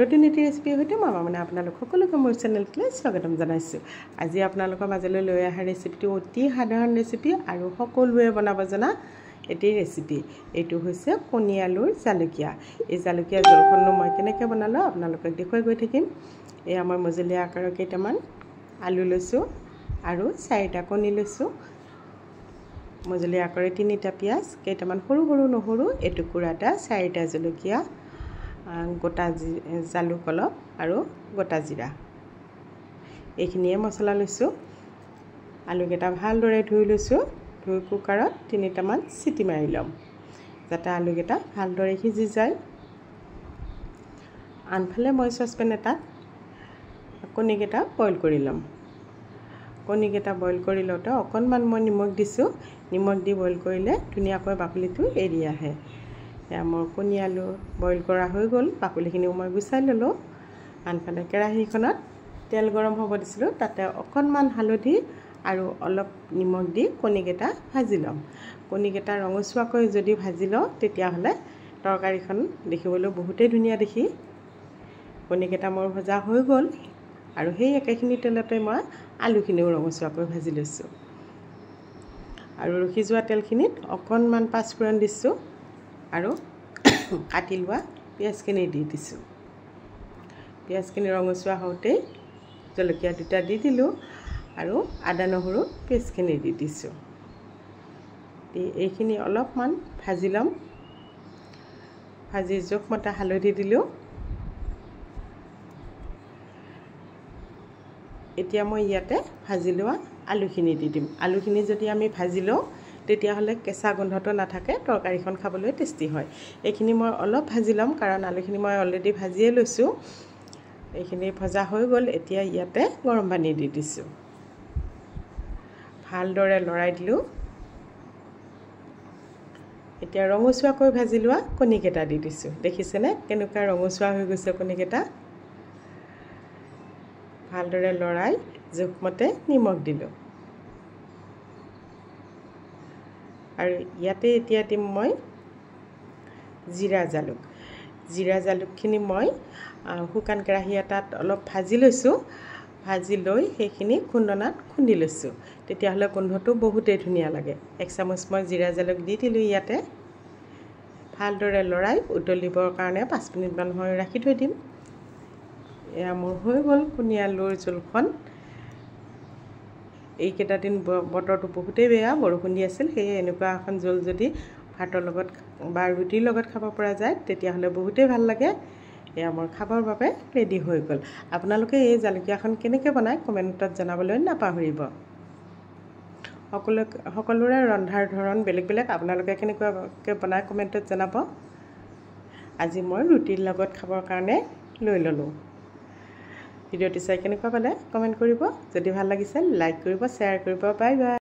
নতুন এটি ৰেচিপিৰ সৈতে মই মানে আপোনালোক সকলোকে মোৰ চেনেলটোলৈ স্বাগতম জনাইছোঁ। আজি আপোনালোকৰ মাজলৈ লৈ অহা ৰেচিপিটো অতি সাধাৰণ ৰেচিপি আৰু সকলোৱে বনাব জনা এটি ৰেচিপি। এইটো হৈছে কণী আলুৰ জালুকীয়া। এই জালুকীয়া জলখননো মই কেনেকৈ বনালোঁ আপোনালোকক দেখুৱাই গৈ থাকিম। এয়া মই মজলীয়া আকাৰৰ কেইটামান আলু লৈছোঁ আৰু 4টা কণী লৈছোঁ। মজলীয়া আকাৰৰ 3টা পিঁয়াজ, কেইটামান সৰু সৰু নহৰু, এটুকুৰা এটা, 4টা জলকীয়া, গোটা জালুক অলপ আৰু গোটা জিৰা, এইখিনিয়ে মছলা লৈছোঁ। আলুকেইটা ভালদৰে ধুই লৈছোঁ। ধুই কুকাৰত 3টামান চিটি মাৰি ল'ম যাতে আলুকেইটা ভালদৰে সিজি যায়। আনফালে মই চচপেন এটাত কণীকেইটা বইল কৰি ল'ম। কণীকেইটা বইল কৰি লওঁতে অকণমান মই নিমখ দিছোঁ। নিমখ দি বইল কৰিলে ধুনীয়াকৈ বাকলিটো এৰি আহে। এয়া মোৰ কণী আলু বইল কৰা হৈ গ'ল। বাকলিখিনিও মই গুচাই ল'লোঁ। আনফালে কেৰাহীখনত তেল গৰম হ'ব দিছিলোঁ। তাতে অকণমান হালধি আৰু অলপ নিমখ দি কণীকেইটা ভাজি ল'ম। কণীকেইটা ৰঙচুৱাকৈ যদি ভাজি লওঁ তেতিয়াহ'লে তৰকাৰীখন দেখিবলৈ বহুতেই ধুনীয়া দেখি। কণীকেইটা মোৰ ভজা হৈ গ'ল আৰু সেই একেখিনি তেলতে মই আলুখিনিও ৰঙচুৱাকৈ ভাজি লৈছোঁ। আৰু ৰখি যোৱা তেলখিনিত অকণমান পাঁচফোৰণ দিছোঁ আৰু কাটি লোৱা পিঁয়াজখিনি দি দিছোঁ। পিঁয়াজখিনি ৰঙচুৱা হওঁতেই জলকীয়া 2টা দি দিলোঁ আৰু আদা নহৰু পেষ্টখিনি দি দিছোঁ। দি এইখিনি অলপমান ভাজি ল'ম। ভাজি জোখমতে হালধি দিলোঁ। এতিয়া মই ইয়াতে ভাজি লোৱা আলুখিনি দি দিম। আলুখিনি যদি আমি ভাজি লওঁ তেতিয়াহ'লে কেঁচা গোন্ধটো নাথাকে, তৰকাৰীখন খাবলৈ টেষ্টি হয়। এইখিনি মই অলপ ভাজি ল'ম কাৰণ আলুখিনি মই অলৰেডি ভাজিয়ে লৈছোঁ। এইখিনি ভজা হৈ গ'ল। এতিয়া ইয়াতে গৰম পানী দি দিছোঁ। ভালদৰে লৰাই দিলোঁ। এতিয়া ৰঙচুৱাকৈ ভাজি লোৱা কণীকেইটা দি দিছোঁ। দেখিছেনে কেনেকুৱা ৰঙচুৱা হৈ গৈছে কণীকেইটা। ভালদৰে লৰাই জোখমতে নিমখ দিলোঁ আৰু ইয়াতে এতিয়া দিম মই জিৰা জালুকখিনি মই শুকান কেৰাহী এটাত অলপ ভাজি লৈছোঁ। ভাজি লৈ সেইখিনি খুন্দনাত খুন্দি লৈছোঁ। তেতিয়াহ'লে গোন্ধটো বহুতেই ধুনীয়া লাগে। 1 চামুচ মই জিৰা জালুক দি দিলোঁ। ইয়াতে ভালদৰে লৰাই উতলিবৰ কাৰণে 5 মিনিটমান সময় ৰাখি থৈ দিম। এয়া মোৰ হৈ গ'ল কণী আলুৰ জোলখন। এইকেইটা দিন বতৰটো বহুতেই বেয়া, বৰষুণ দি আছিল। সেয়ে এনেকুৱা এখন জোল যদি ভাতৰ লগত বা ৰুটিৰ লগত খাব পৰা যায় তেতিয়াহ'লে বহুতেই ভাল লাগে। এয়া মোৰ খাবৰ বাবে ৰেডি হৈ গ'ল। আপোনালোকে এই জালুকীয়াখন কেনেকৈ বনায় কমেণ্টত জনাবলৈ নাপাহৰিব। সকলোৰে ৰন্ধাৰ ধৰণ বেলেগ বেলেগ। আপোনালোকে কেনেকুৱাকৈ বনায় কমেণ্টত জনাব। আজি মই ৰুটিৰ লগত খাবৰ কাৰণে লৈ ল'লোঁ। ভিডিঅ'টো চাই কেনেকুৱা পালে কমেণ্ট কৰিব। যদি ভাল লাগিছে লাইক কৰিব, শ্বেয়াৰ কৰিব। Bye bye.